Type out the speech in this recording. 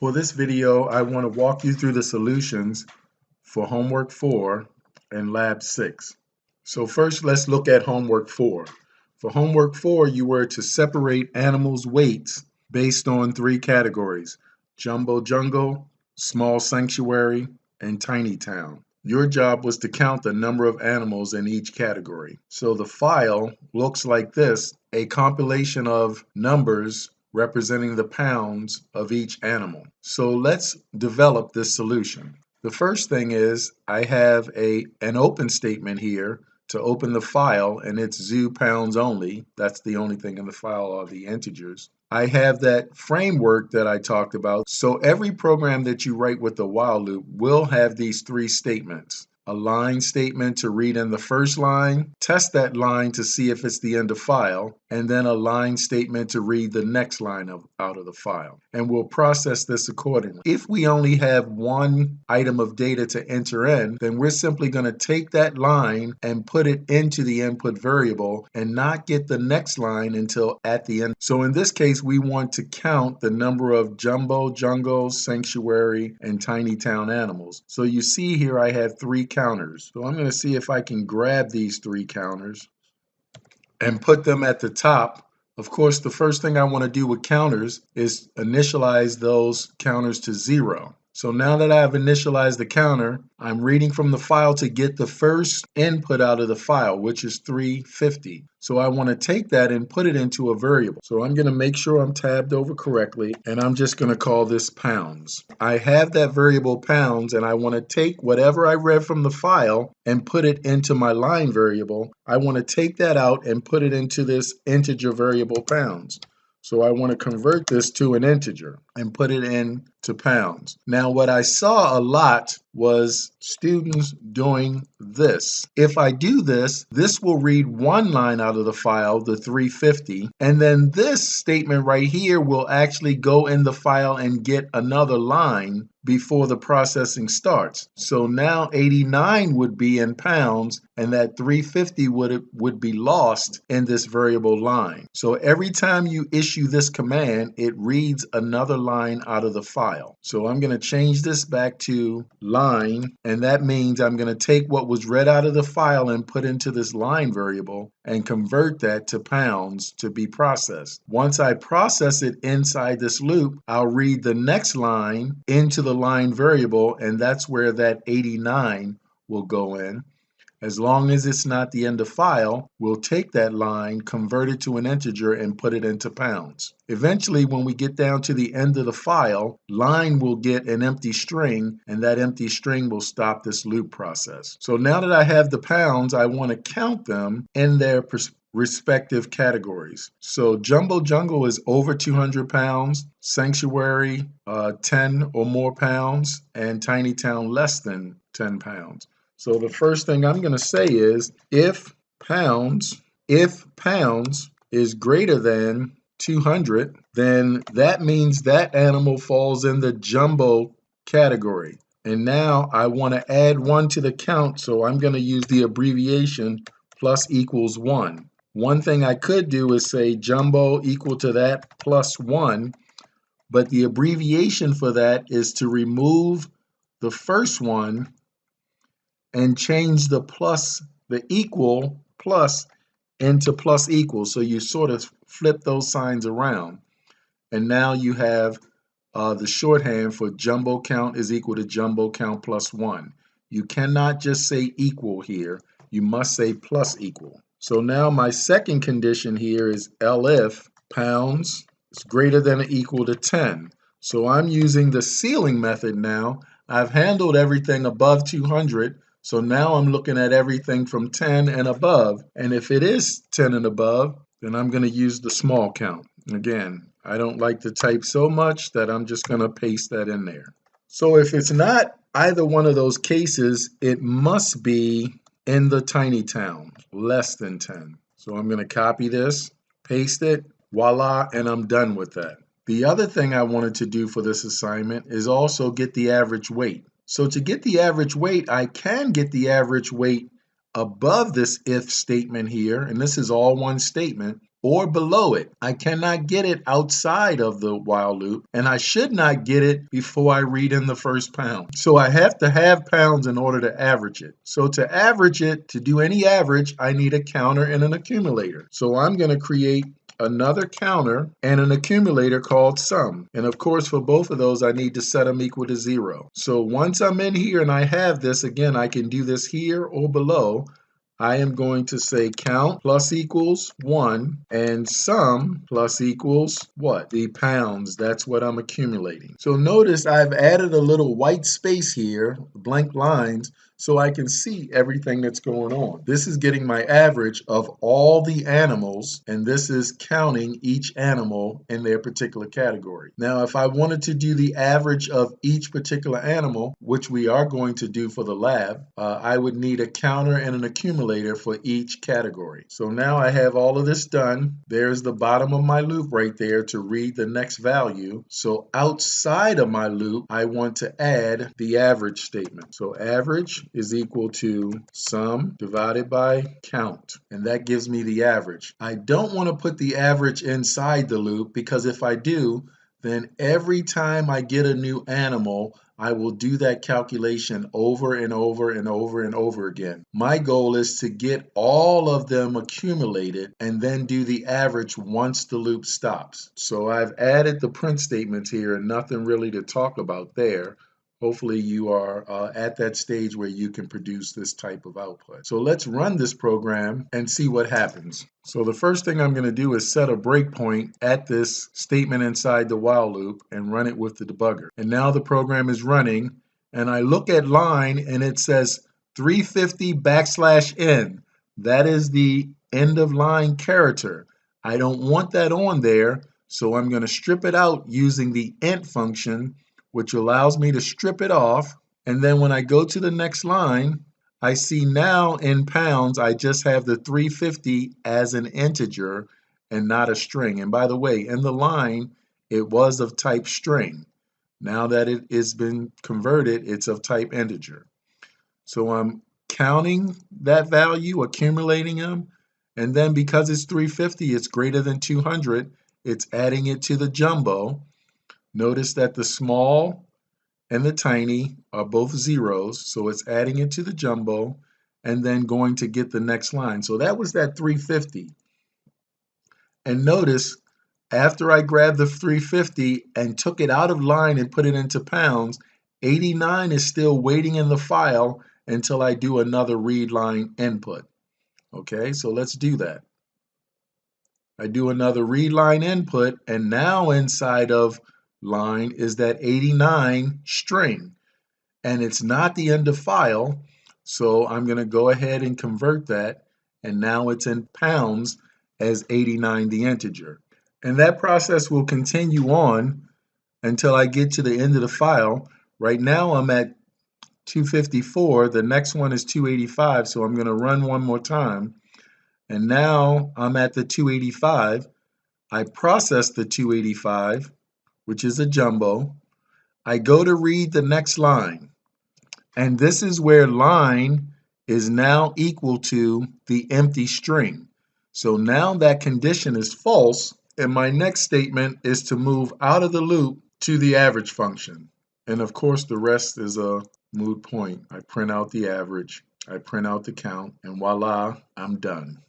For this video, I want to walk you through the solutions for homework 4 and lab 6. So first, let's look at homework 4. For homework 4, you were to separate animals' weights based on 3 categories: jumbo jungle, small sanctuary, and tiny town. Your job was to count the number of animals in each category. So the file looks like this, a compilation of numbers representing the pounds of each animal. So let's develop this solution. The first thing is I have an open statement here to open the file, and it's zoo pounds only. That's the only thing in the file are the integers. I have that framework that I talked about. So every program that you write with the while loop will have these 3 statements. A line statement to read in the first line, test that line to see if it's the end of file, and then a line statement to read the next line out of the file. And we'll process this accordingly. If we only have one item of data to enter in, then we're simply going to take that line and put it into the input variable and not get the next line until at the end. So in this case, we want to count the number of jumbo, jungle, sanctuary, and tiny town animals. So you see here I have 3 counters. So I'm going to see if I can grab these 3 counters and put them at the top. Of course, the first thing I want to do with counters is initialize those counters to 0. So now that I've initialized the counter, I'm reading from the file to get the first input out of the file, which is 350. So I want to take that and put it into a variable. So I'm going to make sure I'm tabbed over correctly, and I'm just going to call this pounds. I have that variable pounds, and I want to take whatever I read from the file and put it into my line variable. I want to take that out and put it into this integer variable pounds. So I want to convert this to an integer and put it into pounds. Now what I saw a lot was students doing this. If I do this, this will read one line out of the file, the 350, and then this statement right here will actually go in the file and get another line before the processing starts. So now 89 would be in pounds, and that 350 would be lost in this variable line. So every time you issue this command, it reads another line out of the file. So I'm going to change this back to line, and that means I'm going to take what was read out of the file and put into this line variable and convert that to pounds to be processed. Once I process it inside this loop, I'll read the next line into the line variable, and that's where that 89 will go in. As long as it's not the end of file, we'll take that line, convert it to an integer, and put it into pounds. Eventually, when we get down to the end of the file, line will get an empty string, and that empty string will stop this loop process. So now that I have the pounds, I want to count them in their respective categories. So jumbo jungle is over 200 pounds, sanctuary 10 or more pounds, and tiny town less than 10 pounds. So the first thing I'm going to say is if pounds is greater than 200, then that means that animal falls in the jumbo category. And now I want to add 1 to the count, so I'm going to use the abbreviation plus equals 1. One thing I could do is say jumbo equal to that plus 1, but the abbreviation for that is to remove the first one and change the equal plus into plus equal. So you sort of flip those signs around. And now you have the shorthand for jumbo count is equal to jumbo count plus 1. You cannot just say equal here. You must say plus equal. So now my second condition here is elif pounds is greater than or equal to 10. So I'm using the ceiling method now. I've handled everything above 200. So now I'm looking at everything from 10 and above. And if it is 10 and above, then I'm going to use the small count. Again, I don't like to type so much that I'm just going to paste that in there. So if it's not either one of those cases, it must be in the tiny town, less than 10. So I'm going to copy this, paste it, voila, and I'm done with that. The other thing I wanted to do for this assignment is also get the average weight. So to get the average weight, I can get the average weight above this if statement here, and this is all one statement, or below it. I cannot get it outside of the while loop, and I should not get it before I read in the first pound. So I have to have pounds in order to average it. So to average it, to do any average, I need a counter and an accumulator. So I'm going to create another counter and an accumulator called sum. And of course, for both of those, I need to set them equal to 0. So once I'm in here and I have this, again, I can do this here or below. I am going to say count plus equals 1 and sum plus equals what? The pounds. That's what I'm accumulating. So notice I've added a little white space here, blank lines, so I can see everything that's going on. This is getting my average of all the animals, and this is counting each animal in their particular category. Now, if I wanted to do the average of each particular animal, which we are going to do for the lab, I would need a counter and an accumulator for each category. So now I have all of this done. There's the bottom of my loop right there to read the next value. So outside of my loop, I want to add the average statement. So average is equal to sum divided by count, and that gives me the average. I don't want to put the average inside the loop, because if I do, then every time I get a new animal, I will do that calculation over and over and over and over again. My goal is to get all of them accumulated and then do the average once the loop stops. So I've added the print statements here, and nothing really to talk about there. Hopefully you are at that stage where you can produce this type of output. So let's run this program and see what happens. So the first thing I'm going to do is set a breakpoint at this statement inside the while loop and run it with the debugger. And now the program is running, and I look at line and it says 350\n. That is the end of line character. I don't want that on there, so I'm going to strip it out using the int function, which allows me to strip it off. And then when I go to the next line, I see now in pounds, I just have the 350 as an integer and not a string. And by the way, in the line, it was of type string. Now that it has been converted, it's of type integer. So I'm counting that value, accumulating them, and then because it's 350, it's greater than 200, it's adding it to the jumbo. Notice that the small and the tiny are both zeros, so it's adding it to the jumbo and then going to get the next line. So that was that 350. And notice, after I grabbed the 350 and took it out of line and put it into pounds, 89 is still waiting in the file until I do another read line input. Okay, so let's do that. I do another read line input, and now inside of line is that 89 string, and it's not the end of file, so I'm going to go ahead and convert that, and now it's in pounds as 89 the integer. And that process will continue on until I get to the end of the file. Right now I'm at 254, the next one is 285, so I'm going to run one more time, and now I'm at the 285. I process the 285, which is a jumbo. I go to read the next line, and this is where line is now equal to the empty string. So now that condition is false, and my next statement is to move out of the loop to the average function. And of course, the rest is a moot point. I print out the average, I print out the count, and voila, I'm done.